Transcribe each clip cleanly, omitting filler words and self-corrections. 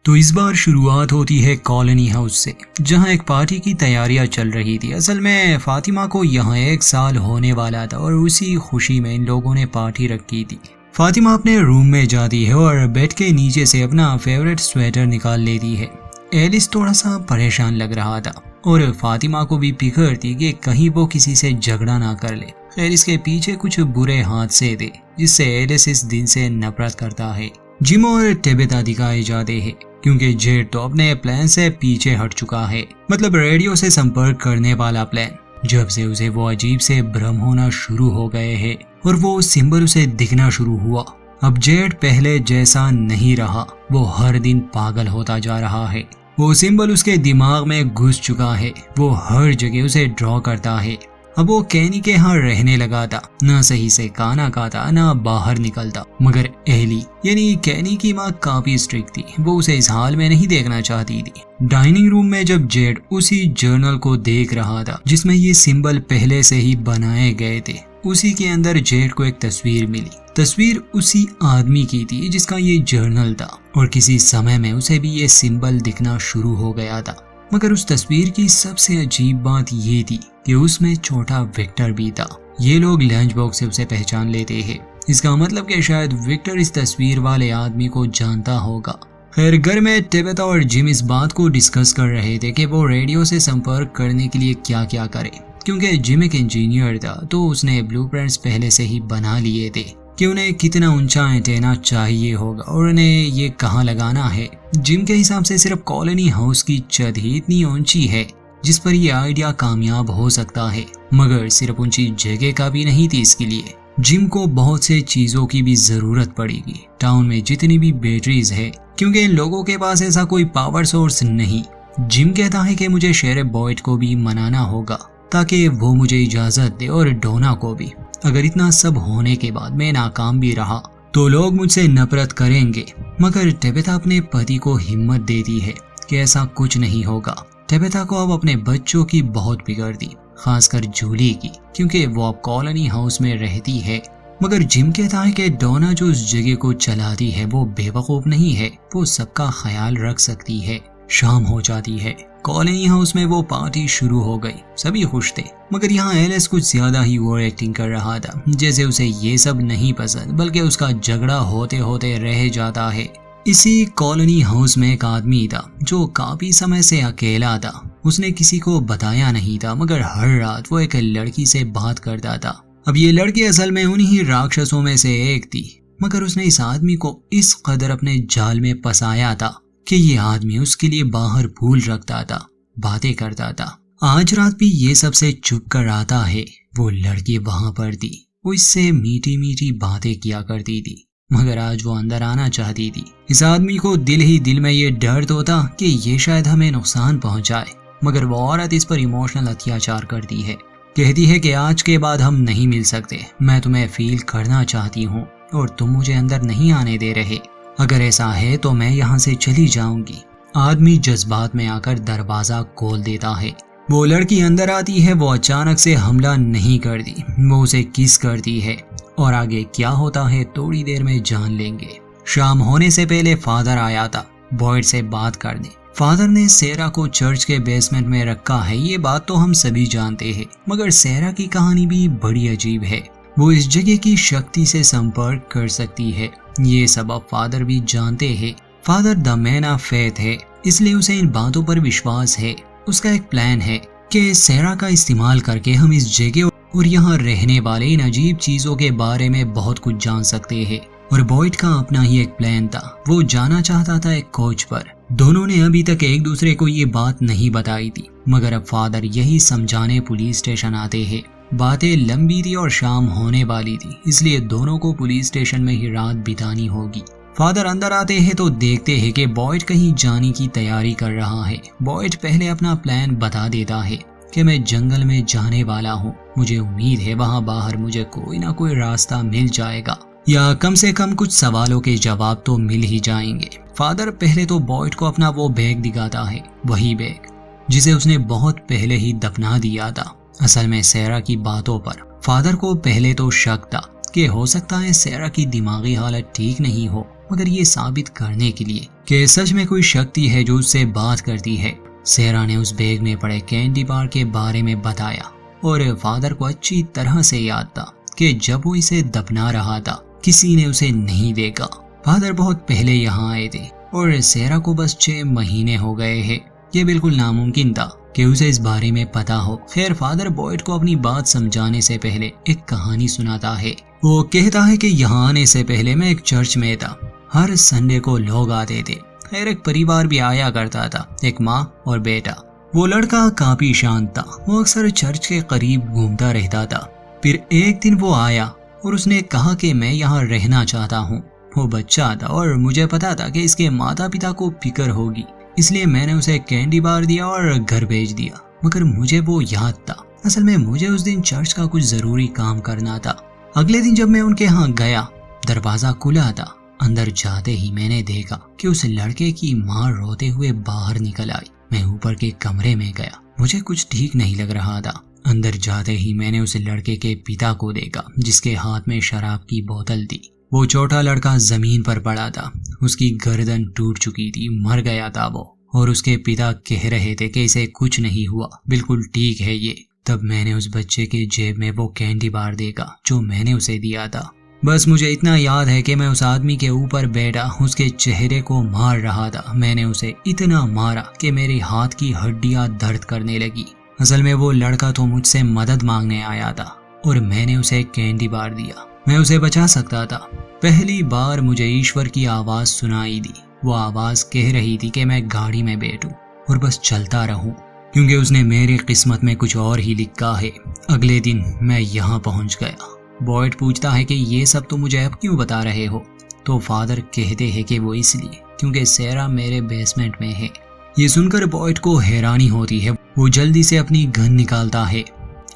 तो इस बार शुरुआत होती है कॉलोनी हाउस से, जहां एक पार्टी की तैयारियां चल रही थी। असल में फातिमा को यहां 1 साल होने वाला था और उसी खुशी में इन लोगों ने पार्टी रखी थी। फातिमा अपने रूम में जाती है और बेड के नीचे से अपना फेवरेट स्वेटर निकाल लेती है। एलिस थोड़ा सा परेशान लग रहा था और फातिमा को भी फिक्र थी कि कहीं वो किसी से झगड़ा ना कर ले। खैर, इसके पीछे कुछ बुरे हादसे थे जिससे एलिस इस दिन से नफरत करता है। जिम और टेबेता दिखाए जाते हैं क्योंकि जेड तो अपने प्लान से पीछे हट चुका है, मतलब रेडियो से संपर्क करने वाला प्लान। जब से उसे वो अजीब से भ्रम होना शुरू हो गए हैं और वो सिंबल उसे दिखना शुरू हुआ। अब जेड पहले जैसा नहीं रहा, वो हर दिन पागल होता जा रहा है। वो सिंबल उसके दिमाग में घुस चुका है, वो हर जगह उसे ड्रॉ करता है। अब वो कैनी के यहाँ रहने लगा था, ना सही से खाना खाता ना बाहर निकलता। मगर एली यानी कैनी की माँ काफी स्ट्रिक्ट थी, वो उसे इस हाल में नहीं देखना चाहती थी। डाइनिंग रूम में जब जेड उसी जर्नल को देख रहा था जिसमें ये सिंबल पहले से ही बनाए गए थे, उसी के अंदर जेड को एक तस्वीर मिली। तस्वीर उसी आदमी की थी जिसका ये जर्नल था और किसी समय में उसे भी ये सिंबल दिखना शुरू हो गया था। मगर उस तस्वीर की सबसे अजीब बात ये थी कि उसमें छोटा विक्टर भी था। ये लोग लंच बॉक्स से उसे पहचान लेते हैं। इसका मतलब कि शायद विक्टर इस तस्वीर वाले आदमी को जानता होगा। खैर, घर में टेबेता और जिम इस बात को डिस्कस कर रहे थे कि वो रेडियो से संपर्क करने के लिए क्या क्या करे। क्योंकि जिम एक इंजीनियर था तो उसने ब्लूप्रिंट्स पहले से ही बना लिए थे कि उन्हें कितना ऊंचा एंटेना चाहिए होगा और उन्हें ये कहाँ लगाना है। जिम के हिसाब से सिर्फ कॉलोनी हाउस की छत ही इतनी ऊंची है जिस पर यह आइडिया कामयाब हो सकता है, मगर सिर्फ ऊंची जगह का भी नहीं थी। इसके लिए जिम को बहुत से चीजों की भी जरूरत पड़ेगी। टाउन में जितनी भी बैटरीज है, क्योंकि इन लोगों के पास ऐसा कोई पावर सोर्स नहीं। जिम कहता है कि मुझे शेरेफ बॉयड को भी मनाना होगा ताकि वो मुझे इजाजत दे और डोना को भी। अगर इतना सब होने के बाद मैं नाकाम भी रहा तो लोग मुझसे नफरत करेंगे। मगर टेबेता अपने पति को हिम्मत देती है कि ऐसा कुछ नहीं होगा। टेबेता को अब अपने बच्चों की बहुत फिक्र थी, खासकर जूली की, क्योंकि वो अब कॉलोनी हाउस में रहती है। मगर जिम कहता है कि डोना जो उस जगह को चलाती है वो बेवकूफ नहीं है, वो सबका ख्याल रख सकती है। शाम हो जाती है। कॉलोनी हाउस में वो पार्टी शुरू हो गई। सभी खुश थे, मगर यहाँ एलिस कुछ ज्यादा ही ओवर एक्टिंग कर रहा था, जैसे उसे ये सब नहीं पसंद बल्कि उसका झगड़ा होते होते रह जाता है। इसी कॉलोनी हाउस में एक आदमी था जो काफी समय से अकेला था। उसने किसी को बताया नहीं था, मगर हर रात वो एक लड़की से बात करता था। अब ये लड़की असल में उन्हीं राक्षसों में से एक थी, मगर उसने इस आदमी को इस कदर अपने जाल में फंसाया था कि ये आदमी उसके लिए बाहर फूल रखता था, बातें करता था। आज रात भी ये सबसे चुप कर आता है। वो लड़की वहां पर थी, वो इससे मीठी मीठी बातें किया करती थी, मगर आज वो अंदर आना चाहती थी। इस आदमी को दिल ही दिल में ये डर तो था कि ये शायद हमें नुकसान पहुंचाए, मगर वो औरत इस पर इमोशनल अत्याचार करती है। कहती है कि आज के बाद हम नहीं मिल सकते, मैं तुम्हें फील करना चाहती हूँ और तुम मुझे अंदर नहीं आने दे रहे। अगर ऐसा है तो मैं यहाँ से चली जाऊंगी। आदमी जज्बात में आकर दरवाजा खोल देता है। वो लड़की अंदर आती है। वो अचानक से हमला नहीं करती, वो उसे किस करती है और आगे क्या होता है थोड़ी देर में जान लेंगे। शाम होने से पहले फादर आया था बॉयड से बात करने। फादर ने सेरा को चर्च के बेसमेंट में रखा है, ये बात तो हम सभी जानते हैं, मगर सेरा की कहानी भी बड़ी अजीब है। वो इस जगह की शक्ति से संपर्क कर सकती है, ये सब अब फादर भी जानते हैं। Father the man of faith है, इसलिए उसे इन बातों पर विश्वास है। उसका एक प्लान है कि सेरा का इस्तेमाल करके हम इस जगह और यहाँ रहने वाले इन अजीब चीजों के बारे में बहुत कुछ जान सकते हैं। और बॉयड का अपना ही एक प्लान था, वो जाना चाहता था एक खोज पर। दोनों ने अभी तक एक दूसरे को ये बात नहीं बताई थी, मगर अब फादर यही समझाने पुलिस स्टेशन आते हैं। बातें लंबी थी और शाम होने वाली थी, इसलिए दोनों को पुलिस स्टेशन में ही रात बितानी होगी। फादर अंदर आते हैं तो देखते हैं कि बॉयड कहीं जाने की तैयारी कर रहा है। बॉयड पहले अपना प्लान बता देता है कि मैं जंगल में जाने वाला हूँ, मुझे उम्मीद है वहाँ बाहर मुझे कोई ना कोई रास्ता मिल जाएगा, या कम से कम कुछ सवालों के जवाब तो मिल ही जाएंगे। फादर पहले तो बॉयड को अपना वो बैग दिखाता है, वही बैग जिसे उसने बहुत पहले ही दफना दिया था। असल में सेरा की बातों पर फादर को पहले तो शक था कि हो सकता है सेरा की दिमागी हालत ठीक नहीं हो, मगर ये साबित करने के लिए कि सच में कोई शक्ति है जो उससे बात करती है। सेहरा ने उस बैग में पड़े कैंडी बार के बारे में बताया और फादर को अच्छी तरह से याद था कि जब वो इसे दफना रहा था किसी ने उसे नहीं देखा। फादर बहुत पहले यहाँ आए थे और सेहरा को बस 6 महीने हो गए हैं। ये बिल्कुल नामुमकिन था कि उसे इस बारे में पता हो। खैर, फादर बॉयड को अपनी बात समझाने से पहले एक कहानी सुनाता है। वो कहता है कि यहाँ आने से पहले मैं एक चर्च में था। हर संडे को लोग आते थे। खैर, एक परिवार भी आया करता था, एक माँ और बेटा। वो लड़का काफी शांत था। वो अक्सर चर्च के करीब घूमता रहता था। फिर एक दिन वो आया और उसने कहा कि मैं यहाँ रहना चाहता हूँ। वो बच्चा था और मुझे पता था कि इसके माता पिता को फिक्र होगी, इसलिए मैंने उसे कैंडी बार दिया और घर भेज दिया। मगर मुझे वो याद था, असल में मुझे उस दिन चर्च का कुछ जरूरी काम करना था। अगले दिन जब मैं उनके यहाँ गया, दरवाजा खुला था। अंदर जाते ही मैंने देखा कि उस लड़के की माँ रोते हुए बाहर निकल आई। मैं ऊपर के कमरे में गया। मुझे कुछ ठीक नहीं लग रहा था। अंदर जाते ही मैंने उस लड़के के पिता को देखा जिसके हाथ में शराब की बोतल थी। वो छोटा लड़का जमीन पर पड़ा था। उसकी गर्दन टूट चुकी थी, मर गया था वो। और उसके पिता कह रहे थे कि इसे कुछ नहीं हुआ, बिल्कुल ठीक है ये। तब मैंने उस बच्चे के जेब में वो कैंडी बार देखा जो मैंने उसे दिया था। बस मुझे इतना याद है कि मैं उस आदमी के ऊपर बैठा उसके चेहरे को मार रहा था। मैंने उसे इतना मारा कि मेरे हाथ की हड्डियां दर्द करने लगी। असल में वो लड़का तो मुझसे मदद मांगने आया था और मैंने उसे कैंडी बार दिया। मैं उसे बचा सकता था। पहली बार मुझे ईश्वर की आवाज सुनाई दी। वो आवाज कह रही थी कि मैं गाड़ी में बैठूं और बस चलता रहूं, क्योंकि उसने मेरी किस्मत में कुछ और ही लिखा है। अगले दिन मैं यहाँ पहुंच गया। बॉयड पूछता है कि ये सब तो मुझे अब क्यों बता रहे हो? तो फादर कहते हैं कि वो इसलिए क्योंकि सेहरा मेरे बेसमेंट में है। ये सुनकर बॉयड को हैरानी होती है। वो जल्दी से अपनी गन निकालता है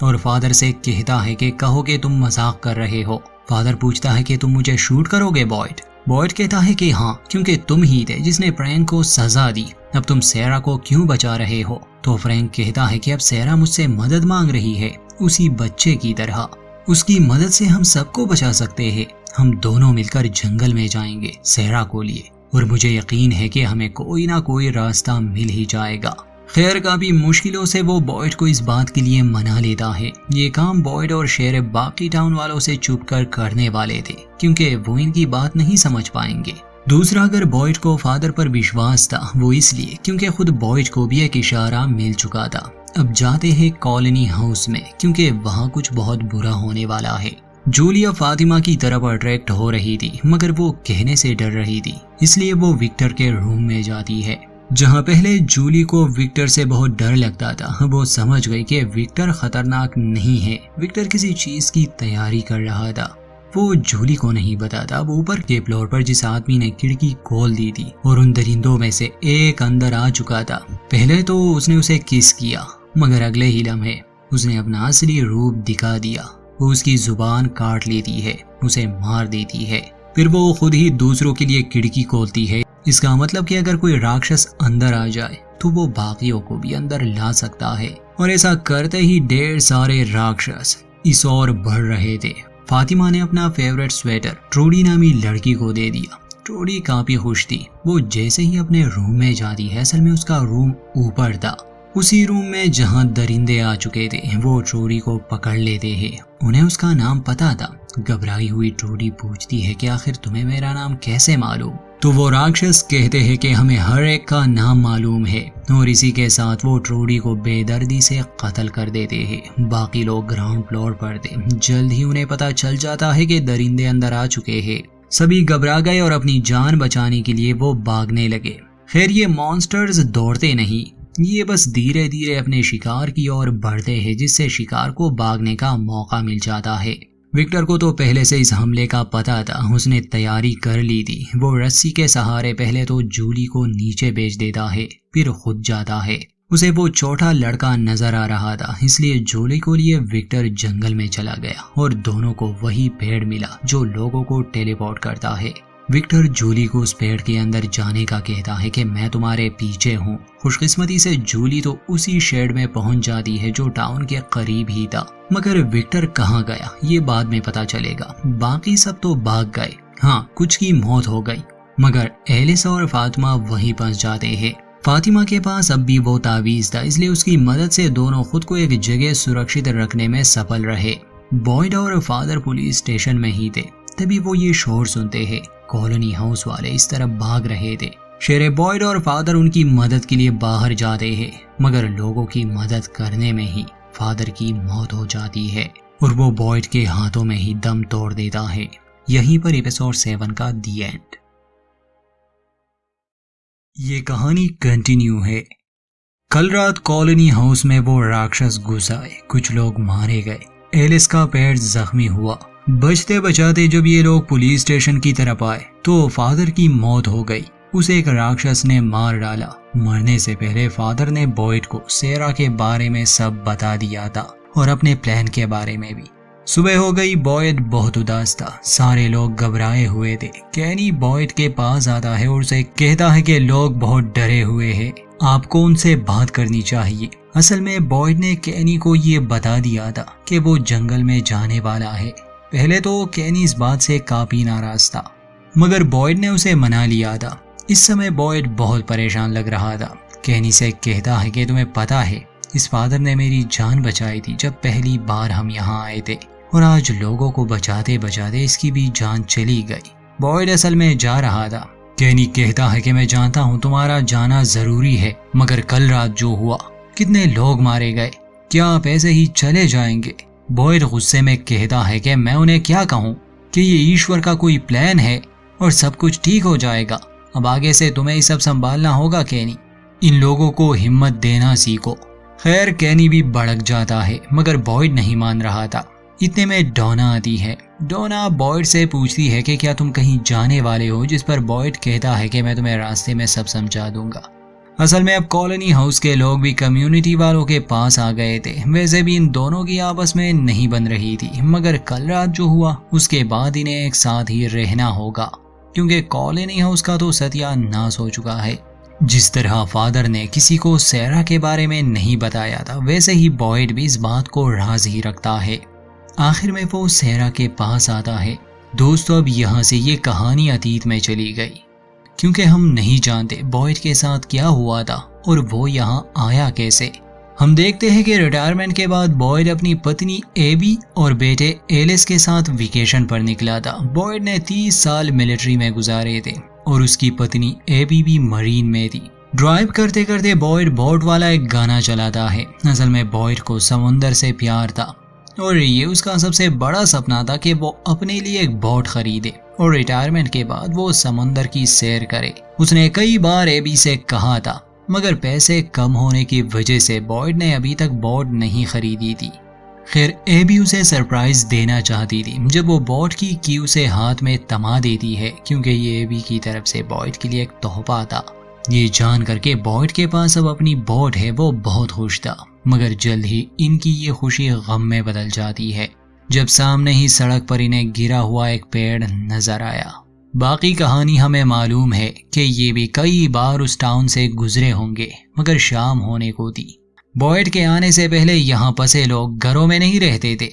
और फादर से कहता है कि कहो कि तुम मजाक कर रहे हो। फादर पूछता है कि तुम मुझे शूट करोगे बॉयड? बॉयड कहता है कि हाँ, क्योंकि तुम ही थे जिसने फ्रैंक को सजा दी। अब तुम सेहरा को क्यों बचा रहे हो? तो फ्रैंक कहता है कि अब सेहरा मुझसे मदद मांग रही है, उसी बच्चे की तरह। उसकी मदद से हम सबको बचा सकते हैं। हम दोनों मिलकर जंगल में जाएंगे सेहरा को लिए, और मुझे यकीन है कि हमें कोई ना कोई रास्ता मिल ही जाएगा। खैर, काफी मुश्किलों से वो बॉयड को इस बात के लिए मना लेता है। ये काम बॉयड और शेर बाकी टाउन वालों से छुप कर करने वाले थे, क्योंकि वो इनकी बात नहीं समझ पाएंगे। दूसरा, अगर बॉयड को फादर पर विश्वास था, वो इसलिए क्योंकि खुद बॉयड को भी एक इशारा मिल चुका था। अब जाते हैं कॉलोनी हाउस में, क्योंकि वहाँ कुछ बहुत बुरा होने वाला है। जूलिया फातिमा की तरफ अट्रैक्ट हो रही थी, मगर वो कहने से डर रही थी, इसलिए वो विक्टर के रूम में जाती है। जहाँ पहले जूली को विक्टर से बहुत डर लगता था, वो समझ गई कि विक्टर खतरनाक नहीं है। विक्टर किसी चीज की तैयारी कर रहा था। वो जूली को नहीं बताता। वो ऊपर के फ्लोर पर जिस आदमी ने खिड़की खोल दी थी और उन दरिंदों में से एक अंदर आ चुका था। पहले तो उसने उसे किस किया, मगर अगले ही लम्हे उसने अपना असली रूप दिखा दिया। वो उसकी जुबान काट लेती है, उसे मार देती है। फिर वो खुद ही दूसरों के लिए खिड़की खोलती है। इसका मतलब कि अगर कोई राक्षस अंदर आ जाए तो वो बाकियों को भी अंदर ला सकता है। और ऐसा करते ही ढेर सारे राक्षस इस ओर बढ़ रहे थे। फातिमा ने अपना फेवरेट स्वेटर ट्रूडी नामी लड़की को दे दिया। ट्रूडी काफी खुश थी। वो जैसे ही अपने रूम में जाती है, असल में उसका रूम ऊपर था, उसी रूम में जहां दरिंदे आ चुके थे। वो ट्रूडी को पकड़ लेते हैं। उन्हें उसका नाम पता था। घबराई हुई ट्रूडी पूछती है कि आखिर तुम्हें मेरा नाम कैसे मालूम? तो वो राक्षस कहते हैं कि हमें हर एक का नाम मालूम है, और इसी के साथ वो ट्रूडी को बेदर्दी से कत्ल कर देते हैं। बाकी लोग ग्राउंड फ्लोर पर थे। जल्द ही उन्हें पता चल जाता है कि दरिंदे अंदर आ चुके हैं। सभी घबरा गए और अपनी जान बचाने के लिए वो भागने लगे। खैर, ये मॉन्स्टर्स दौड़ते नहीं, ये बस धीरे धीरे अपने शिकार की ओर बढ़ते हैं, जिससे शिकार को भागने का मौका मिल जाता है। विक्टर को तो पहले से इस हमले का पता था। उसने तैयारी कर ली थी। वो रस्सी के सहारे पहले तो जूली को नीचे भेज देता है, फिर खुद जाता है। उसे वो छोटा लड़का नजर आ रहा था, इसलिए जूली को लिए विक्टर जंगल में चला गया और दोनों को वही पेड़ मिला जो लोगों को टेलीपोर्ट करता है। विक्टर जूली को उस पेड़ के अंदर जाने का कहता है कि मैं तुम्हारे पीछे हूँ। खुशकिस्मती से जूली तो उसी शेड में पहुंच जाती है जो टाउन के करीब ही था। मगर विक्टर कहाँ गया ये बाद में पता चलेगा। बाकी सब तो भाग गए। हाँ, कुछ की मौत हो गई। मगर एलिस और फातिमा वहीं फंस जाते हैं। फातिमा के पास अब भी वो तावीज था, इसलिए उसकी मदद से दोनों खुद को एक जगह सुरक्षित रखने में सफल रहे। बॉयड और फादर पुलिस स्टेशन में ही थे, तभी वो ये शोर सुनते हैं। कॉलोनी हाउस वाले इस तरफ भाग रहे थे। शेरे बॉयड और फादर उनकी मदद के लिए बाहर जाते हैं, मगर लोगों की मदद करने में ही फादर की मौत हो जाती है और वो बॉयड के हाथों में ही दम तोड़ देता है। यहीं पर एपिसोड 7 का दी एंड। ये कहानी कंटिन्यू है। कल रात कॉलोनी हाउस में वो राक्षस घुस आए, कुछ लोग मारे गए, एलिस का पैर जख्मी हुआ। बचते बचाते जब ये लोग पुलिस स्टेशन की तरफ आए तो फादर की मौत हो गई। उसे एक राक्षस ने मार डाला। मरने से पहले फादर ने बॉयड को सेरा के बारे में सब बता दिया था और अपने प्लान के बारे में भी। सुबह हो गई, बॉयड बहुत उदास था, सारे लोग घबराए हुए थे। कैनी बॉयड के पास आता है और उसे कहता है कि लोग बहुत डरे हुए हैं, आपको उनसे बात करनी चाहिए। असल में बॉयड ने कैनी को ये बता दिया था कि वो जंगल में जाने वाला है। पहले तो कैनी इस बात से काफी नाराज था, मगर बॉयड ने उसे मना लिया था। इस समय बॉयड बहुत परेशान लग रहा था। कैनी से कहता है कि तुम्हें पता है, इस फादर ने मेरी जान बचाई थी जब पहली बार हम यहाँ आए थे, और आज लोगों को बचाते बचाते इसकी भी जान चली गई। बॉयड असल में जा रहा था। कैनी कहता है कि मैं जानता हूँ तुम्हारा जाना जरूरी है, मगर कल रात जो हुआ, कितने लोग मारे गए, क्या आप ऐसे ही चले जाएंगे? बॉयड गुस्से में कहता है कि मैं उन्हें क्या कहूँ कि ये ईश्वर का कोई प्लान है और सब कुछ ठीक हो जाएगा। अब आगे से तुम्हें ये सब संभालना होगा कैनी, इन लोगों को हिम्मत देना सीखो। खैर कैनी भी भड़क जाता है, मगर बॉयड नहीं मान रहा था। इतने में डोना आती है। डोना बॉयड से पूछती है कि क्या तुम कहीं जाने वाले हो, जिस पर बॉयड कहता है कि मैं तुम्हें रास्ते में सब समझा दूंगा। असल में अब कॉलोनी हाउस के लोग भी कम्युनिटी वालों के पास आ गए थे। वैसे भी इन दोनों की आपस में नहीं बन रही थी, मगर कल रात जो हुआ उसके बाद इन्हें एक साथ ही रहना होगा, क्योंकि कॉलोनी हाउस का तो सत्यानाश हो चुका है। जिस तरह फादर ने किसी को सेरा के बारे में नहीं बताया था, वैसे ही बॉयड भी इस बात को राज ही रखता है। आखिर में वो सेरा के पास आता है। दोस्तों, अब यहाँ से ये कहानी अतीत में चली गई, क्योंकि हम नहीं जानते बॉयड के साथ क्या हुआ था और वो यहाँ आया कैसे। हम देखते हैं कि रिटायरमेंट के बाद बॉयड अपनी पत्नी एबी और बेटे एलिस के साथ वेकेशन पर निकला था। बॉयड ने 30 साल मिलिट्री में गुजारे थे और उसकी पत्नी एबी भी मरीन में थी। ड्राइव करते करते बॉयड बोट वाला एक गाना चलाता है। असल में बॉयड को समुंदर से प्यार था और ये उसका सबसे बड़ा सपना था कि वो अपने लिए एक बोट खरीदे और रिटायरमेंट के बाद वो समुंदर की सैर करे। उसने कई बार एबी से कहा था, मगर पैसे कम होने की वजह से बॉयड ने अभी तक बोट नहीं खरीदी थी। खैर, एबी उसे सरप्राइज देना चाहती थी जब वो बोट की की उसे हाथ में थमा देती है, क्योंकि ये एबी की तरफ से बॉयड के लिए एक तोहफा था। ये जान करके बॉयड के पास अब अपनी बोट है, वो बहुत खुश था। मगर जल्द ही इनकी ये खुशी गम में बदल जाती है जब सामने ही सड़क पर इन्हें गिरा हुआ एक पेड़ नजर आया। बाकी कहानी हमें मालूम है कि ये भी कई बार उस टाउन से गुजरे होंगे, मगर शाम होने को थी। बॉयड के आने से पहले यहाँ फंसे लोग घरों में नहीं रहते थे,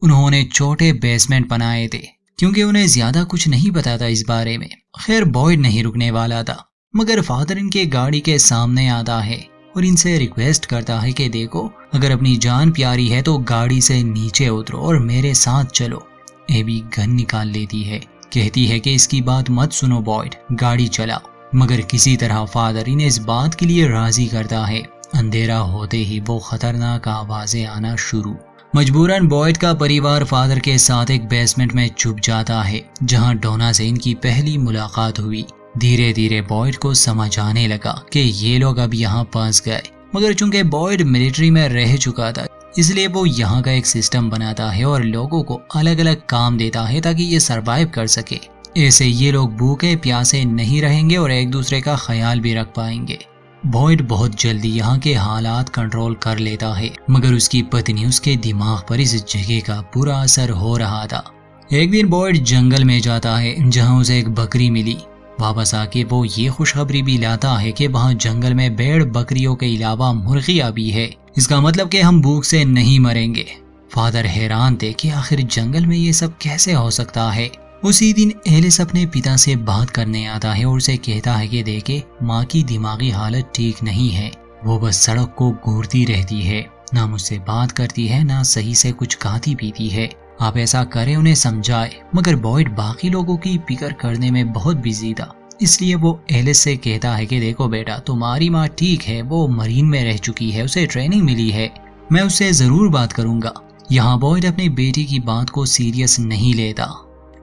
उन्होंने छोटे बेसमेंट बनाए थे, क्योंकि उन्हें ज्यादा कुछ नहीं पता था इस बारे में। खैर, बॉयड नहीं रुकने वाला था, मगर फादर इनके गाड़ी के सामने आता है और इनसे रिक्वेस्ट करता है कि देखो, अगर अपनी जान प्यारी है तो गाड़ी से नीचे उतरो और मेरे साथ चलो। एबी गन निकाल लेती है, कहती है कि इसकी बात मत सुनो बॉयड, गाड़ी चलाओ। मगर किसी तरह फादर इन्हें इस बात के लिए राजी करता है। अंधेरा होते ही वो खतरनाक आवाजें आना शुरू। मजबूरन बॉयड का परिवार फादर के साथ एक बेसमेंट में छुप जाता है, जहां डोना से इनकी पहली मुलाकात हुई। धीरे धीरे बॉयड को समझ आने लगा कि ये लोग अब यहाँ फंस गए, मगर चूंकि बॉयड मिलिट्री में रह चुका था, इसलिए वो यहाँ का एक सिस्टम बनाता है और लोगों को अलग अलग काम देता है ताकि ये सरवाइव कर सके। ऐसे ये लोग भूखे प्यासे नहीं रहेंगे और एक दूसरे का ख्याल भी रख पाएंगे। बॉयड बहुत जल्दी यहाँ के हालात कंट्रोल कर लेता है, मगर उसकी पत्नी उसके दिमाग पर इस जगह का बुरा असर हो रहा था। एक दिन बॉयड जंगल में जाता है, जहाँ उसे एक बकरी मिली। वापस आके वो ये खुशखबरी भी लाता है कि वहाँ जंगल में भेड़ बकरियों के अलावा मुर्गियां भी है। इसका मतलब कि हम भूख से नहीं मरेंगे। फादर हैरान थे कि आखिर जंगल में ये सब कैसे हो सकता है। उसी दिन एलिस अपने पिता से बात करने आता है और उसे कहता है कि देखे, माँ की दिमागी हालत ठीक नहीं है, वो बस सड़क को घूरती रहती है, ना मुझसे बात करती है, ना सही से कुछ खाती पीती है, आप ऐसा करें, उन्हें समझाए। मगर बॉयड बाकी लोगों की फिक्र करने में बहुत बिजी था, इसलिए वो एलिस से कहता है कि देखो बेटा, तुम्हारी माँ ठीक है, वो मरीन में रह चुकी है, उसे ट्रेनिंग मिली है, मैं उससे जरूर बात करूंगा। यहाँ बॉयड अपनी बेटी की बात को सीरियस नहीं लेता।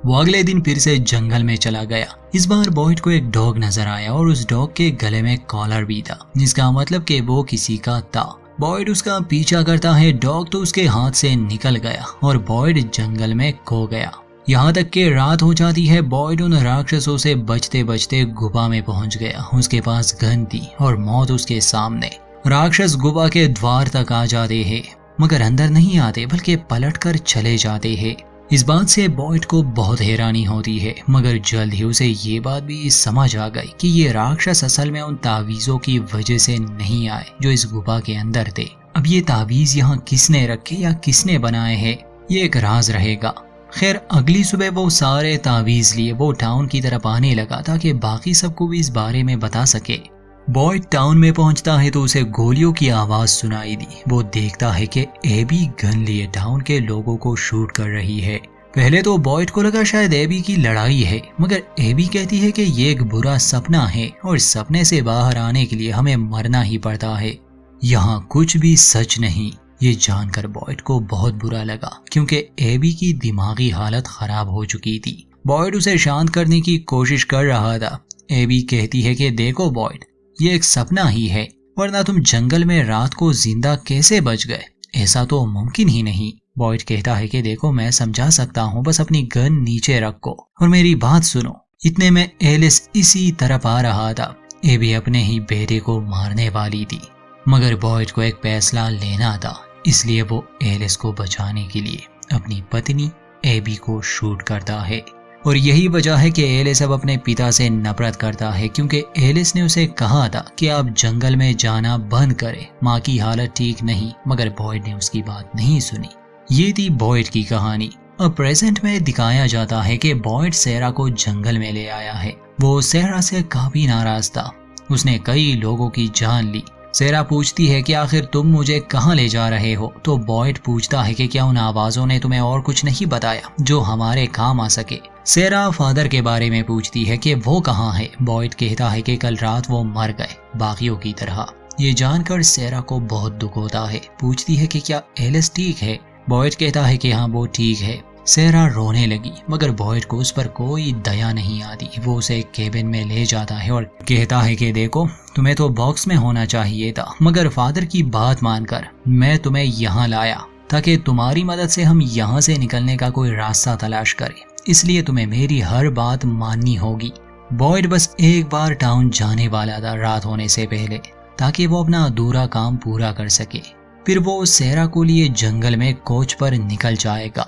वो अगले दिन फिर से जंगल में चला गया। इस बार बॉयड को एक डॉग नजर आया और उस डॉग के गले में कॉलर भी था, जिसका मतलब कि वो किसी का था। बॉयड उसका पीछा करता है, डॉग तो उसके हाथ से निकल गया और बॉयड जंगल में खो गया। यहाँ तक कि रात हो जाती है। बॉयड उन राक्षसों से बचते बचते गुफा में पहुंच गया। उसके पास गन थी और मौत उसके सामने। राक्षस गुफा के द्वार तक आ जाते हैं, मगर अंदर नहीं आते बल्कि पलटकर चले जाते हैं। इस बात से बॉयड को बहुत हैरानी होती है, मगर जल्द ही उसे ये बात भी समझ आ गई कि ये राक्षस असल में उन तावीज़ों की वजह से नहीं आए जो इस गुफा के अंदर थे। अब ये तावीज़ यहाँ किसने रखे या किसने बनाए हैं, ये एक राज रहेगा। खैर, अगली सुबह वो सारे तावीज़ लिए वो टाउन की तरफ आने लगा ताकि बाकी सबको भी इस बारे में बता सके। बॉयड टाउन में पहुंचता है तो उसे गोलियों की आवाज सुनाई दी। वो देखता है कि एबी गन लिए टाउन के लोगों को शूट कर रही है। पहले तो बॉयड को लगा शायद एबी की लड़ाई है, मगर एबी कहती है कि ये एक बुरा सपना है और सपने से बाहर आने के लिए हमें मरना ही पड़ता है। यहाँ कुछ भी सच नहीं। ये जानकर बॉयड को बहुत बुरा लगा, क्योंकि एबी की दिमागी हालत खराब हो चुकी थी। बॉयड उसे शांत करने की कोशिश कर रहा था। एबी कहती है कि देखो बॉयड, ये एक सपना ही है, वरना तुम जंगल में रात को जिंदा कैसे बच गए, ऐसा तो मुमकिन ही नहीं। बॉयड कहता है कि देखो, मैं समझा सकता हूँ, बस अपनी गन नीचे रखो और मेरी बात सुनो। इतने में एलिस इसी तरफ आ रहा था। एबी अपने ही बेटे को मारने वाली थी, मगर बॉयड को एक फैसला लेना था, इसलिए वो एलिस को बचाने के लिए अपनी पत्नी एबी को शूट करता है। और यही वजह है कि एलिस अब अपने पिता से नफरत करता है, क्योंकि एलिस ने उसे कहा था कि आप जंगल में जाना बंद करें, माँ की हालत ठीक नहीं, मगर बॉयड ने उसकी बात नहीं सुनी। ये थी बॉयड की कहानी। अब प्रेजेंट में दिखाया जाता है कि बॉयड सेरा को जंगल में ले आया है। वो सेरा से काफी नाराज था, उसने कई लोगों की जान ली। सेरा पूछती है कि आखिर तुम मुझे कहाँ ले जा रहे हो, तो बॉयड पूछता है कि क्या उन आवाजों ने तुम्हें और कुछ नहीं बताया जो हमारे काम आ सके। सेरा फादर के बारे में पूछती है कि वो कहाँ है। बॉयड कहता है कि कल रात वो मर गए, बाकियों की तरह। ये जानकर सेरा को बहुत दुख होता है। पूछती है कि क्या एलिस ठीक है। बॉयड कहता है कि हाँ, वो ठीक है। सेरा रोने लगी, मगर बॉयड को उस पर कोई दया नहीं आती। वो उसे एक केबिन में ले जाता है और कहता है कि देखो, तुम्हें तो बॉक्स में होना चाहिए था, मगर फादर की बात मानकर मैं तुम्हें यहाँ लाया ताकि तुम्हारी मदद से हम यहाँ से निकलने का कोई रास्ता तलाश करें, इसलिए तुम्हें मेरी हर बात माननी होगी। बॉयड बस एक बार टाउन जाने वाला था रात होने से पहले, ताकि वो अपना अधूरा काम पूरा कर सके। फिर वो सेरा को लिए जंगल में कोच पर निकल जाएगा।